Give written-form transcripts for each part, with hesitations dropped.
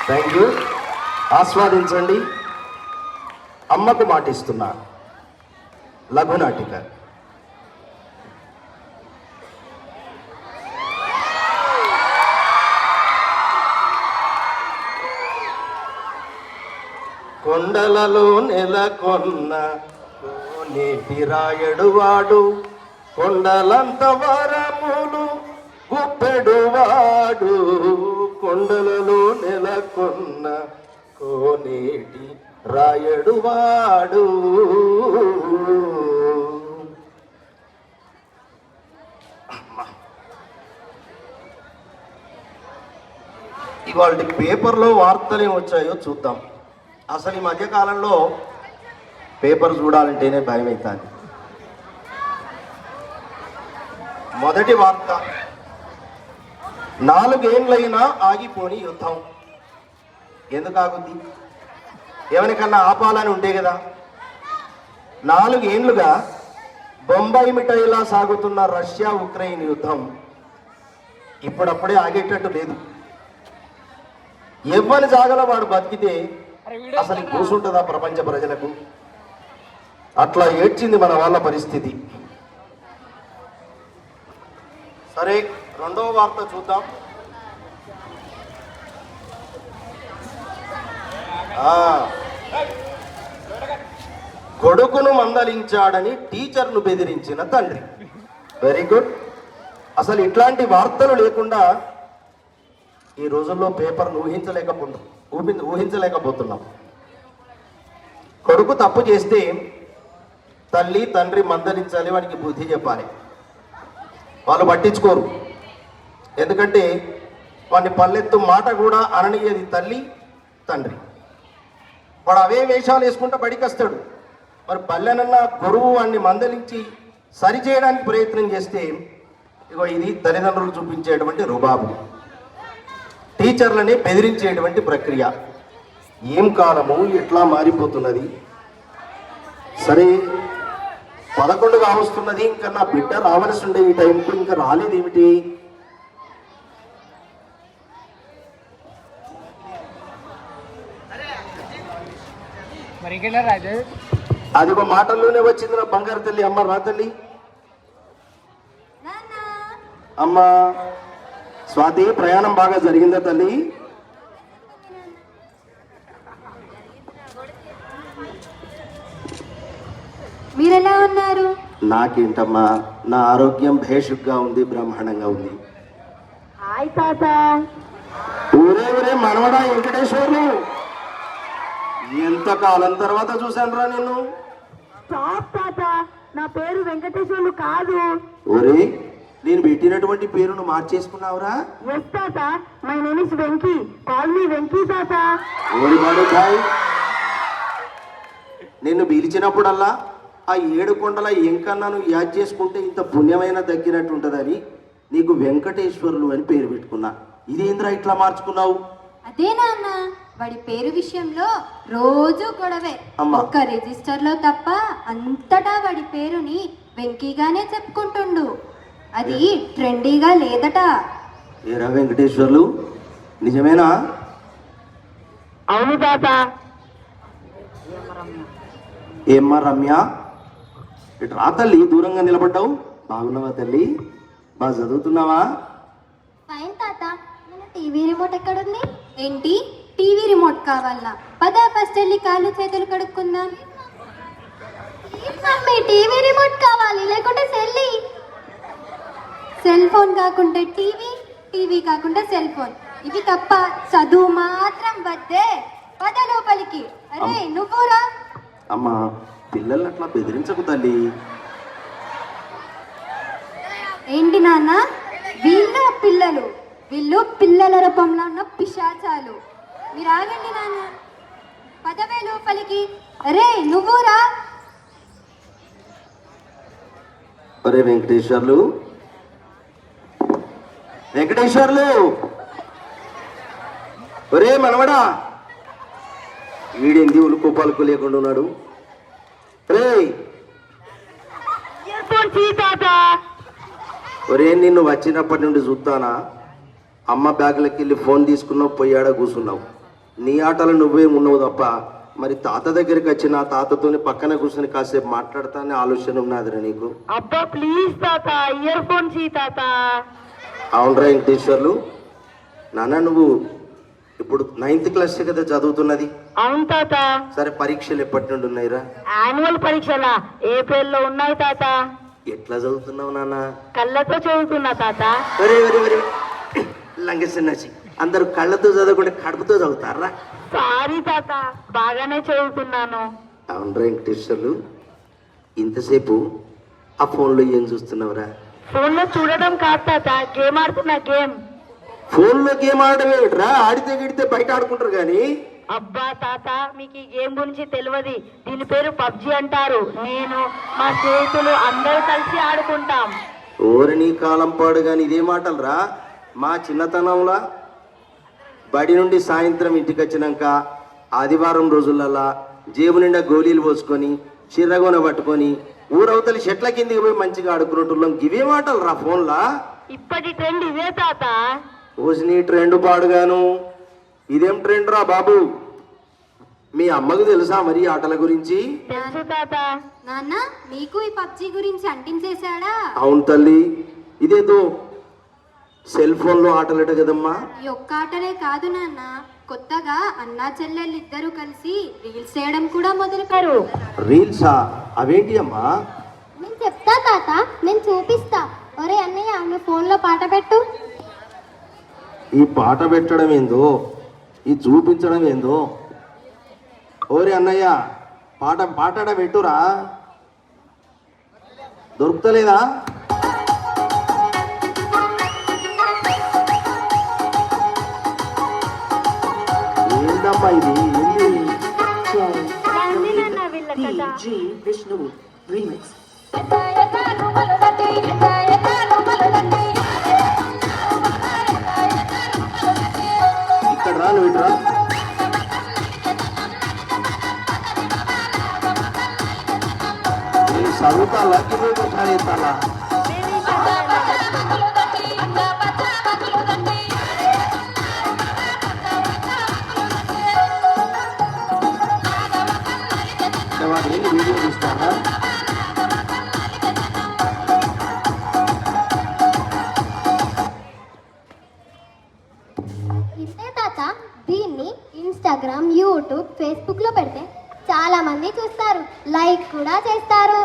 Thank you. ఆస్వాదించండి. అమ్మకు మాటిస్తున్నా లఘునాటిక. కొండలలో నెలకొన్న కోనేటి రాయడువాడు, కొండలంత వరములు గుప్పెడువాడు. కొండలలో నెలకొన్న కోనేటి రాయడువాడు. ఇవాళ పేపర్లో వార్తలు ఏమి వచ్చాయో చూద్దాం. అసలు ఈ మధ్యకాలంలో పేపర్ చూడాలంటేనే భయం అవుతుంది. మొదటి వార్త, 4 ఏళ్ళైనా ఆగిపోని యుద్ధం. ఎందుకు ఆగుద్ది? ఎవరికన్నా ఆపాలని ఉంటే కదా. 4 ఏళ్లుగా బొంబాయి మిఠాయిలా సాగుతున్న రష్యా ఉక్రెయిన్ యుద్ధం ఇప్పుడప్పుడే ఆగేటట్టు లేదు. ఎవరి జాగల వాడు బతికితే అసలు కూసుంటుందా ప్రపంచ ప్రజలకు? అట్లా ఏడ్చింది మన వాళ్ళ పరిస్థితి. సరే, రెండవ వార్త చూద్దాం. కొడుకును మందలించాడని టీచర్ను బెదిరించిన తండ్రి. Very good. అసలు ఇట్లాంటి వార్తలు లేకుండా ఈ రోజుల్లో పేపర్ను ఊహించలేకపోతున్నాం. కొడుకు తప్పు చేస్తే తల్లి తండ్రి మందలించాలి, వానికి బుద్ధి చెప్పాలి. వాళ్ళు పట్టించుకోరు. ఎందుకంటే వాడిని పల్లెత్తు మాట కూడా అననీయది తల్లి తండ్రి. వాడు అవే వేషాలు వేసుకుంటూ బడికి వస్తాడు. మరి పల్లెనన్న గురువు వాడిని మందలించి సరిచేయడానికి ప్రయత్నం చేస్తే ఇగో ఇది తల్లిదండ్రులు చూపించేటువంటి రుబాబు, టీచర్లని బెదిరించేటువంటి ప్రక్రియ. ఏం కాలము ఎట్లా మారిపోతున్నది. సరే, 11 కావస్తున్నది. ఇంకా నా బిడ్డ రావాల్సి ఉండే ఈ టైంకు ఇంకా రాలేదేమిటి? అది ఒక మాటల్లోనే వచ్చింది నా బంగారు తల్లి. అమ్మ రా తల్లి. అమ్మ స్వాతి, ప్రయాణం బాగా జరిగిందా తల్లి? మీరెలా ఉన్నారు? నాకేంటమ్మా, నా ఆరోగ్యం భేషుగ్గా ఉంది, బ్రహ్మాండంగా ఉంది. హాయ్ తాత. ఊరే ఊరే మనవడా వెంకటేశ్వర్లు, ఎంత కాలం తర్వాత చూశాను రా నిన్ను. స్టాప్ తాత, నా పేరు వెంకటేశ్వర్లు కాదు. ఒరే, నేను పెట్టినటువంటి పేరును మార్చేసుకున్నావురా? ఎస్ తాత, my name is Venky. Call me Venky తాత. ఓరి బాయ్, నిన్ను పిలిచినప్పుడల్లా ఆ 7 కొండల ఎంకన్నాను యాద్ చేసుకుంటే ఇంత పుణ్యమైన దక్కినట్టుంటదని నీకు వెంకటేశ్వర్లు అని పేరు పెట్టుకున్నా. ఇదేంద్రా ఇట్లా మార్చుకున్నావు? అదే నాన్న, వాడి పేరు విషయంలో రోజు గొడవే. ఒక్క రిజిస్టర్ లో తప్ప అంతటా వాడి పేరుని వెంకీగానే చెప్పుకుంటుండు. అది ట్రెండీగా లేదట. ఏరా వెంకటేశ్వర్లు, నిజమేనా? అవును తాత. ఏమ్మా రమ్య, ఇటు రా తల్లి. దూరంగా నిలబడ్డావు. బాగున్నావా తల్లి? బాగా చదువుతున్నావా? ఫైన్ తాత. మన టీవీ రిమోట్ ఎక్కడుంది? ఏంటి, టీవీ రిమోట్ కావాలా? పద ఫస్ట్ వెళ్ళి కాళ్ళు చేతులు కడుక్కుందాం. మమ్మీ, టీవీ రిమోట్ కావాలి, లేకుంటే సెల్ ఫోన్ కాకుండా టీవీ, టీవీ కాకుండా సెల్ ఫోన్. ఇవి తప్ప చదువు మాత్రం వద్దే. పద లోపలికి. అరే నువ్వురా. అమ్మా, పిల్లల్ని అట్లా బెదిరించకు తల్లి. ఏంటి నాన్న, వీళ్ళు పిల్లల రూపంలో ఉన్న పిశాచాలు. మీరు ఆగండి నాన్న. పదవే లోపలికి. అరే నువ్వురా. ఒరే వెంకటేశ్వర్లు, ఒరే మనవడా, వీడేంది ఉలుకు పలుకు లేకుండా ఉన్నాడు? రే ఒరే, నిన్ను వచ్చినప్పటి నుండి చూస్తానా? అమ్మ బ్యాగులకి వెళ్ళి ఫోన్ తీసుకున్నావు, పోయాడ కూర్చున్నావు. నీ ఆటలు నువ్వే ఉన్నావు తప్ప మరి తాత దగ్గరికి వచ్చిన తాతతోని పక్కన కూర్చొని కాసేపు మాట్లాడతానే ఆలోచన ఉన్నదిరా నీకు. అబ్బా ప్లీజ్ తాత, ఇయర్ ఫోన్స్ ఈ తాత. అవునరా వెంకటేశ్వర్లు, నాన్న నువ్వు ఇప్పుడు 9th క్లాస్ కదా చదువుతున్నది? అవును తాత. సరే పరీక్షలు ఎప్పటి నుండి ఉన్నాయిరా? యాన్యువల్ పరీక్షలా ఏప్రిల్లో ఉన్నాయి తాత. ఎట్లా చదువుతున్నావు నాన్న? కళ్ళతో చదువుతున్నా తాత. వరే వరే వరే లంగసన్నాచి, అందరూ కళ్ళతో చదవకుండా కడుపుతో చదువుతారా? సారీ తాత, బాగానే చదువుతున్నాను. అవునరా వెంకటేశ్వర్లు, ఇంతసేపు ఆ ఫోన్లో ఏం చూస్తున్నావురా? ఫోన్లో చూడడం కాదు తాత, గేమ్ ఆడుతున్నా. గేమ్. ఫోన్లో గేమ్ ఆడమే రా, ఆడితే గిడితే బయట ఆడుకుంటారు కానీ. అబ్బా తాత, మీకు ఈ గేమ్ గురించి తెలియదు. దీని పేరు పబ్జి అంటారు. నేను మా స్నేహితులు అందరూ కలిసి ఆడుకుంటాం. ఓరి నీ కాలం పాడు కానీ ఇదే మాటలు రా. మా చిన్నతనంలో బడి నుండి సాయంత్రం ఇంటికి వచ్చినాక ఆదివారం రోజులల్లా జేబు నిండా గోళీలు పోసుకొని చిర్రగొన పట్టుకొని ఊరవతలి చెట్ల కిందికి పోయి మంచిగా ఆడుకున్నట్టున్నాం. ఇవే మాటలు రా ఫోన్లా. ఇప్పటి ట్రెండ్ ఇదే తాత. ఓసి నీ ట్రెండ్ పాడుగాను, ఇదేం ట్రెండ్ రా బాబు? మీ అమ్మకు తెలుసా మరి ఈ ఆటల గురించి? తెలుసు తాత. నాన్న మీకు ఈ పబ్జి గురించి అంటించేశాడా? అవును తల్లి, ఇదేదో సెల్ ఫోన్లో ఆటలట కదమ్మా. ఈ ఒక్క ఆటలే కాదు నాన్న, కొత్తగా అన్నా చెల్లెళ్ళు ఇద్దరు కలిసి రీల్స్ చేయడం కూడా మొదలుపెట్టారు. రీల్సా? అవేంటి అమ్మా? నేను చెప్తా తాత, నేను చూపిస్తా. ఒరే అన్నయ్య, నువ్వు ఫోన్లో పాట పెట్టు. ఈ పాట పెట్టడం ఏందో, ఈ చూపించడం ఏందో. ఓరే అన్నయ్య, పాట పెట్టురా. దొరుకుతలేదా? ఏంటమ్మా ఇది? DJ Vishnu Remix. ఇక్కడ రా, నువ్వు ఇట్రా. చదువుతాలా కింద వీడియో తీస్తారా? ఇంతే తాత, దీన్ని ఇన్స్టాగ్రామ్, యూట్యూబ్, ఫేస్బుక్లో పెడితే చాలా మంది చూస్తారు, లైక్ కూడా చేస్తారు.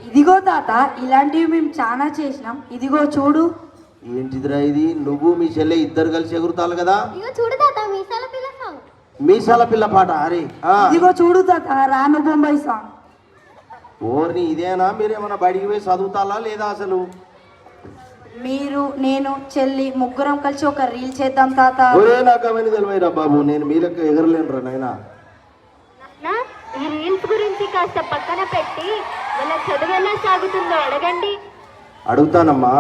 ఇదిగో తాత, ఇలాంటివి మేము చాలా చేసినాం. ఇదిగో చూడు. ఏంటిదిరా ఇది? నువ్వు మీ చెల్లె ఇద్దరు కలిసి ఎగురుతారు కదా? ఇగో చూడు తాత, మీసాల పిల్ల సాంగ్. మీసాల పిల్ల పాట. అరే ఇదిగో చూడు తాత, రాను బొంబాయి సాంగ్. ఓర్ని ఇదేనా? మీరేమన్నా బయటికి పోయి చదువుతాలా లేదా అసలు? మీరు, నేను, చెల్లి ముగ్గురం కలిసి ఒక రీల్ చేద్దాం తాత. ఒరే నాకు అవన్నీ తెలియరా బాబు, నేను మీ లెక్క ఎగరలేనురా నాయనా. ఈ రీల్స్ గురించి కాస్త పక్కన పెట్టి వాళ్ళ చదువు ఎలా సాగుతుందో అడగండి. అడుగుతానమ్మా,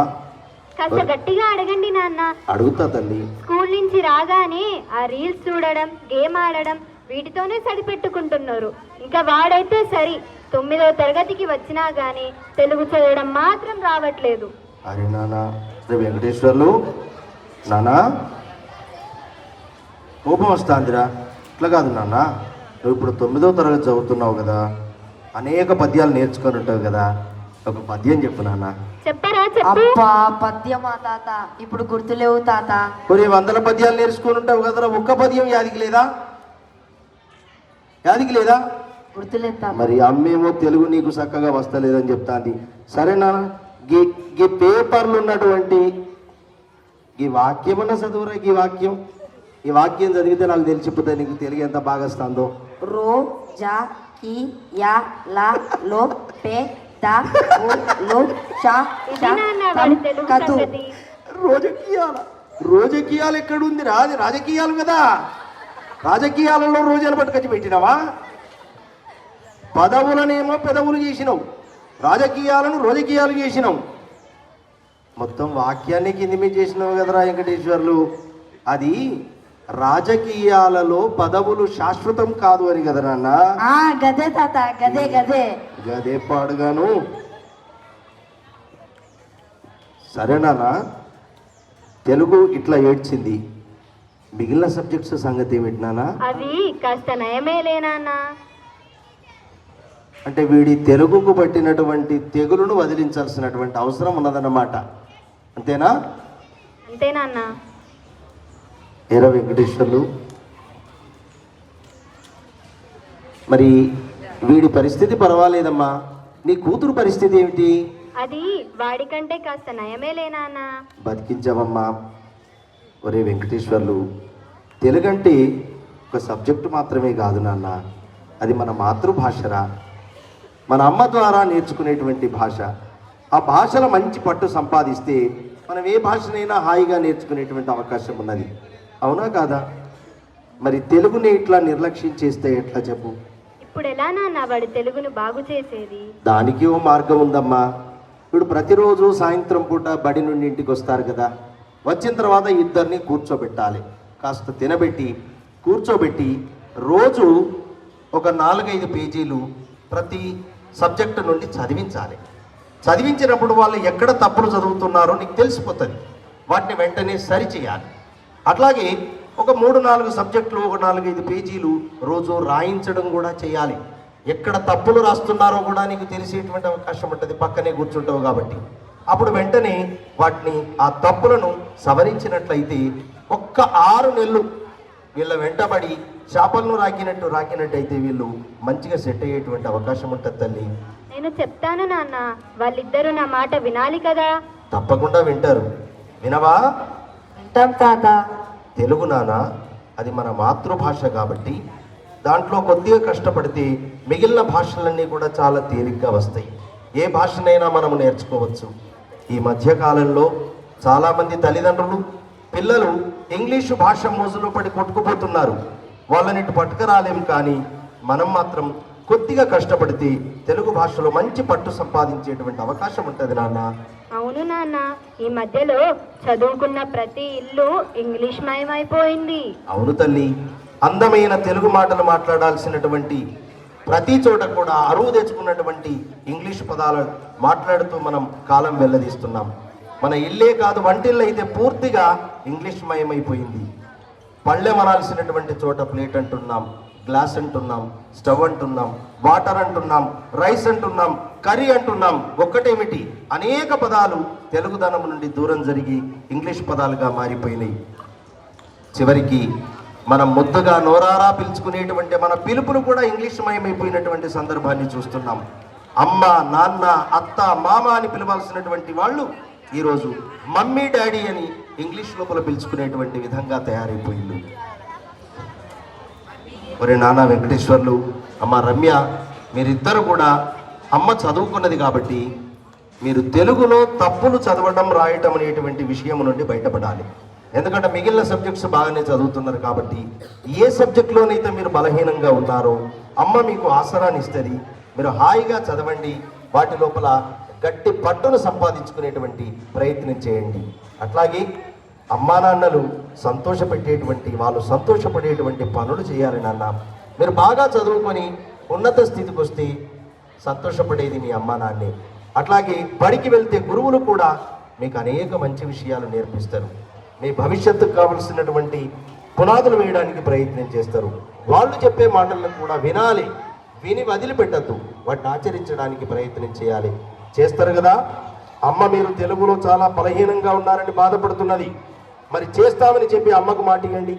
కాస్త గట్టిగా అడగండి నాన్న. అడుగుతా తల్లి. స్కూల్ నుంచి రాగానే ఆ రీల్స్ చూడడం, గేమ్ ఆడడం, వీటితోనే సరిపెట్టుకుంటున్నారు. ఇంకా వాడైతే సరి 9వ తరగతికి వచ్చినా గానీ తెలుగు చదవడం మాత్రం రావట్లేదు. అరే నాన్న, శ్రీ వెంకటేశ్వర్లు నానా, కోపం వస్తాందిరా. ఇట్లా కాదు నాన్న, నువ్వు ఇప్పుడు 9వ తరగతి చదువుతున్నావు కదా, అనేక పద్యాలు నేర్చుకొని ఉంటావు కదా, ఒక పద్యం చెప్పు నాన్న. చెప్పరా? చెప్పు. అబ్బా పద్యమా తాత, ఇప్పుడు గుర్తులేవు తాత. కొన్ని 100 పద్యాలు నేర్చుకొని ఉంటావు కదరా, ఒక్క పద్యం యాదికి లేదా? యాదికి లేదా? గుర్తులేదు తాత. మరి అమ్మేమో తెలుగు నీకు చక్కగా వస్తలేదని చెప్తాంది. సరే నాన్న, గీ పేపర్లు ఉన్నటువంటి ఈ వాక్యం అన్న చదువురా. ఈ వాక్యం చదివితే నాకు తెలిసిపోతుంది నీకు తెలుగు ఎంత బాగా వస్తుందో. రో జా కి యా లా లో పే దా ఉ లు షా షా తం కదు. రోజకీయాలు ఎక్కడుంది? అది రాజకీయాలు కదా. రాజకీయాలలో రోజులు పట్టుకొచ్చి పెట్టినావా? పదవులనేమో పెదవులు చేసినావు, రాజకీయాలను రోజకీయాలు చేసినావు. మొత్తం వాక్యాన్ని కింది మీద చేసినావు కదరా వెంకటేశ్వర్లు. అది రాజకీయాలలో పదవులు శాశ్వతం కాదు అని కదా నాన్న. గదే తాత, గదే గదే గదే పాడుగాను. సరే నాన్న, తెలుగు ఇట్లా ఏడ్చింది, మిగిలిన సబ్జెక్ట్స్ సంగతి ఏమిటి నాన్న? అవి కాస్త నయమేలే నాన్న. అంటే వీడి తెలుగుకు పట్టినటువంటి తెగులును వదిలించాల్సినటువంటి అవసరం ఉన్నదన్నమాట, అంతేనా? అంతే నాన్న. ఏరా వెంకటేశ్వర్లు, మరి వీడి పరిస్థితి పర్వాలేదమ్మా, నీ కూతురు పరిస్థితి ఏమిటి? అది వాడికంటే కాస్త నయమేలే నాన్న. బతికించావమ్మా. ఒరే వెంకటేశ్వర్లు, తెలుగంటే ఒక సబ్జెక్టు మాత్రమే కాదు నాన్న, అది మన మాతృభాషరా, మన అమ్మ ద్వారా నేర్చుకునేటువంటి భాష. ఆ భాషలో మంచి పట్టు సంపాదిస్తే మనం ఏ భాషనైనా హాయిగా నేర్చుకునేటువంటి అవకాశం ఉన్నది, అవునా కాదా? మరి తెలుగుని ఇట్లా నిర్లక్ష్యం చేస్తే ఎట్లా చెప్పు? ఇప్పుడు ఎలా నాన్న వాడి తెలుగును బాగు చేసేది? దానికి ఓ మార్గం ఉందమ్మా. ఇప్పుడు ప్రతిరోజు సాయంత్రం పూట బడి నుండి ఇంటికి వస్తారు కదా, వచ్చిన తర్వాత ఇద్దరిని కూర్చోబెట్టాలి, కాస్త తినబెట్టి కూర్చోబెట్టి రోజు ఒక 4-5 పేజీలు ప్రతి సబ్జెక్టు నుండి చదివించాలి. చదివించినప్పుడు వాళ్ళు ఎక్కడ తప్పులు చదువుతున్నారో నీకు తెలిసిపోతుంది, వాటిని వెంటనే సరిచేయాలి. అట్లాగే ఒక 3-4 సబ్జెక్టులు ఒక 4-5 పేజీలు రోజు రాయించడం కూడా చేయాలి. ఎక్కడ తప్పులు రాస్తున్నారో కూడా నీకు తెలిసేటువంటి అవకాశం ఉంటుంది, పక్కనే కూర్చుంటావు కాబట్టి. అప్పుడు వెంటనే వాటిని ఆ తప్పులను సవరించినట్లయితే ఒక్క 6 నెలలు వీళ్ళ వెంటబడి చేపలను రాకినట్టయితే వీళ్ళు మంచిగా సెట్ అయ్యేటువంటి అవకాశం ఉంటుంది తల్లి. నేను చెప్తాను నాన్న, వాళ్ళిద్దరూ నా మాట వినాలి కదా. తప్పకుండా వింటారు. వినవా? వింటాం తాత. తెలుగు నాన్న, అది మన మాతృభాష కాబట్టి దాంట్లో కొద్దిగా కష్టపడితే మిగిలిన భాషలన్నీ కూడా చాలా తేలిగ్గా వస్తాయి. ఏ భాషనైనా మనము నేర్చుకోవచ్చు. ఈ మధ్యకాలంలో చాలామంది తల్లిదండ్రులు పిల్లలు ఇంగ్లీషు భాష మోజులో పడి కొట్టుకుపోతున్నారు. వాళ్ళని ఇటు పట్టుకురాలేం, కానీ మనం మాత్రం కొద్దిగా కష్టపడితే తెలుగు భాషలో మంచి పట్టు సంపాదించేటువంటి అవకాశం ఉంటుంది నాన్న. అవును నాన్న, ఈ మధ్యలో చదువుకున్న ప్రతి ఇల్లు ఇంగ్లీష్ మయమైపోయింది. అవును తల్లి, అందమైన తెలుగు మాటలు మాట్లాడాల్సినటువంటి ప్రతి చోట కూడా అరువు తెచ్చుకున్నటువంటి ఇంగ్లీష్ పదాలు మాట్లాడుతూ మనం కాలం వెల్లదీస్తున్నాం. మన ఇల్లే కాదు, వంటిల్లు అయితే పూర్తిగా ఇంగ్లీష్ మయమైపోయింది. పళ్ళెం అనాల్సినటువంటి చోట ప్లేట్ అంటున్నాం, గ్లాస్ అంటున్నాం, స్టవ్ అంటున్నాం, వాటర్ అంటున్నాం, రైస్ అంటున్నాం, కర్రీ అంటున్నాం. ఒక్కటేమిటి, అనేక పదాలు తెలుగుదనం నుండి దూరం జరిగి ఇంగ్లీష్ పదాలుగా మారిపోయినాయి. చివరికి మనం ముద్దుగా నోరారా పిలుచుకునేటువంటి మన పిలుపులు కూడా ఇంగ్లీష్ మయమైపోయినటువంటి సందర్భాన్ని చూస్తున్నాం. అమ్మ, నాన్న, అత్త, మామ అని పిలవాల్సినటువంటి వాళ్ళు ఈరోజు మమ్మీ, డాడీ అని ఇంగ్లీష్ లోపల పిలుచుకునేటువంటి విధంగా తయారైపోయింది. ఒరే నాన్న వెంకటేశ్వర్లు, అమ్మ రమ్య, మీరిద్దరు కూడా అమ్మ చదువుకున్నది కాబట్టి మీరు తెలుగులో తప్పులు చదవడం రాయటం అనేటువంటి విషయం నుండి బయటపడాలి. ఎందుకంటే మిగిలిన సబ్జెక్ట్స్ బాగానే చదువుతున్నారు కాబట్టి ఏ సబ్జెక్టులోనైతే మీరు బలహీనంగా ఉన్నారో అమ్మ మీకు ఆసరాన్ని ఇస్తుంది. మీరు హాయిగా చదవండి, వాటి లోపల గట్టి పట్టును సంపాదించుకునేటువంటి ప్రయత్నం చేయండి. అట్లాగే అమ్మా నాన్నలు సంతోషపెట్టేటువంటి, వాళ్ళు సంతోషపడేటువంటి పనులు చేయాలి నాన్న. మీరు బాగా చదువుకొని ఉన్నత స్థితికి వస్తే సంతోషపడేది మీ అమ్మా నాన్నే. అట్లాగే బడికి వెళ్తే గురువులు కూడా మీకు అనేక మంచి విషయాలు నేర్పిస్తారు. మీ భవిష్యత్తుకు కావలసినటువంటి పునాదులు వేయడానికి ప్రయత్నం చేస్తారు. వాళ్ళు చెప్పే మాటలను కూడా వినాలి, విని వదిలిపెట్టద్దు, వాటిని ఆచరించడానికి ప్రయత్నం చేయాలి. చేస్తారు కదా. అమ్మ మీరు తెలుగులో చాలా బలహీనంగా ఉన్నారని బాధపడుతున్నది, మరి చేస్తామని చెప్పి అమ్మకు మాట ఇవ్వండి.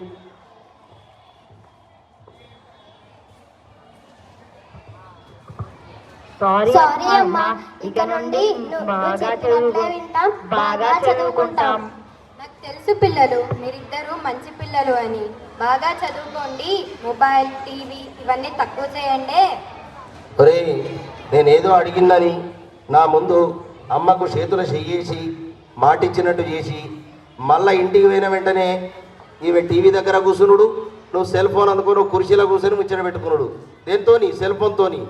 సారీ అమ్మా, ఇక నుండి నువ్వు చెప్పినట్లే వింటాం, బాగా చదువుకుంటాం. నాకు తెలుసు పిల్లలు, మీరిద్దరూ మంచి పిల్లలు అని. బాగా చదువుకోండి, మొబైల్, టీవీ ఇవన్నీ తక్కువ చేయండి. ఒరే, నేనేదో అడిగిందని నా ముందు అమ్మకు చేతులు చెయ్యేసి మాటిచ్చినట్టు చేసి మళ్ళీ ఇంటికి పోయిన వెంటనే ఈమె టీవీ దగ్గర కూర్చునుడు, నువ్వు సెల్ ఫోన్ అందుకో నువ్వు కుర్చీలో కూర్చొని ముచ్చట పెట్టుకున్నాడు. దేంతోని? సెల్ ఫోన్తోని.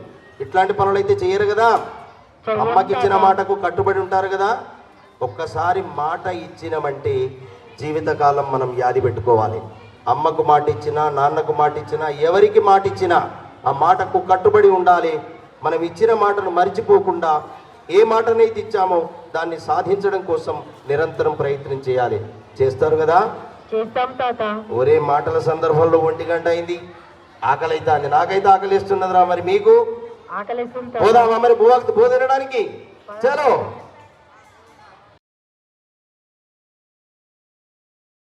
ఇట్లాంటి పనులు అయితే చేయరు కదా. అమ్మకి ఇచ్చిన మాటకు కట్టుబడి ఉంటారు కదా. ఒక్కసారి మాట ఇచ్చినామంటే జీవితకాలం మనం యాది పెట్టుకోవాలి. అమ్మకు మాట ఇచ్చినా, నాన్నకు మాట ఇచ్చినా, ఎవరికి మాట ఇచ్చినా ఆ మాటకు కట్టుబడి ఉండాలి. మనం ఇచ్చిన మాటను మర్చిపోకుండా ఏ మాటనైతే ఇచ్చామో దాన్ని సాధించడం కోసం నిరంతరం ప్రయత్నం చేయాలి. చేస్తారు కదా. చేస్తాం తాత. ఒరే మాటల సందర్భంలో 1 గంట అయింది, ఆకలి అవుతుంది. నాకైతే ఆకలి వేస్తున్నదిరా, మరి మీకు ఆకలిస్తుంది తాత. పోదామా మరి భూ తినడానికి? చలో.